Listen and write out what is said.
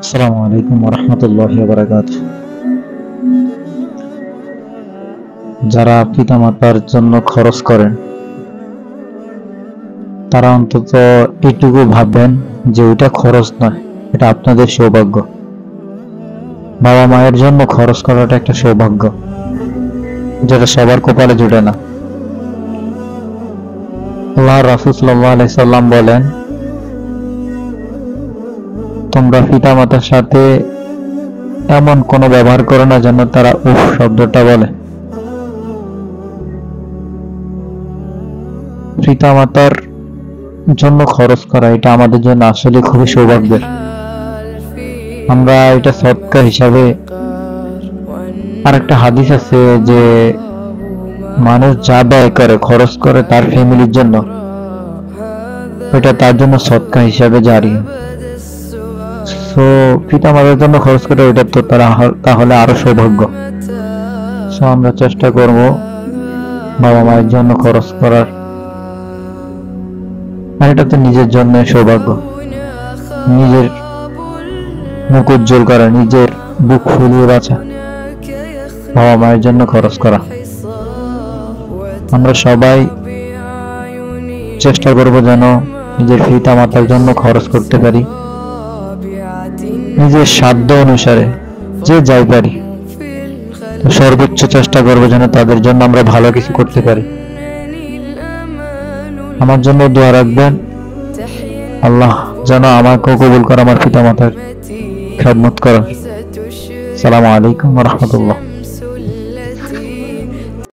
আসসালামু আলাইকুম ওয়া রাহমাতুল্লাহি ওয়া বারাকাতুহু। যারা পিতামাতার জন্য খরচ করেন তারা অন্তত এইটুকু ভাববেন যে ওইটা খরচ নয়, এটা আপনাদের সৌভাগ্য। বাবা মায়ের জন্য খরচ করাটা একটা সৌভাগ্য, যেটা সবার কপালে জুটে না। আল্লাহর রাসূল সাল্লাল্লাহু আলাইহি সাল্লাম বলেন, তোমরা পিতামাতার সাথে এমন কোনো ব্যবহার করো না যেন তারা উফ শব্দটা বলে। পিতামাতার জন্য খরচ করা এটা আমাদের জন্য আসলে খুবই সৌভাগ্যের। আমরা এটা সদকা হিসাবে, আর একটা হাদিস আছে যে মানুষ যা ব্যয় করে খরচ করে তার ফ্যামিলির জন্য, এটা তার জন্য সদকা হিসাবে জারি। সো পিতামাতার জন্য খরচ করে ওইটা তো তাহলে আরো সৌভাগ্য। সো আমরা চেষ্টা করব বাবা মায়ের জন্য খরচ করার, আর এটা তো নিজের জন্য সৌভাগ্য। নিজের মুখ উজ্জ্বল করা, নিজের বুক ফুলিয়ে বাঁচা, বাবা মায়ের জন্য খরচ করা। আমরা সবাই চেষ্টা করব যেন নিজের পিতা মাতার জন্য খরচ করতে পারি, নিজের সাধ্য অনুসারে যে যাই পারি। তো সর্বোচ্চ চেষ্টা করব যেন তাদের জন্য আমরা ভালো কিছু করতে পারি। আমার জন্য দোয়া রাখবেন, আল্লাহ যেন আমাকেও কবুল করে আমার পিতা মাতার খেদমত করার। আসসালামু আলাইকুম ওয়া রাহমাতুল্লাহ।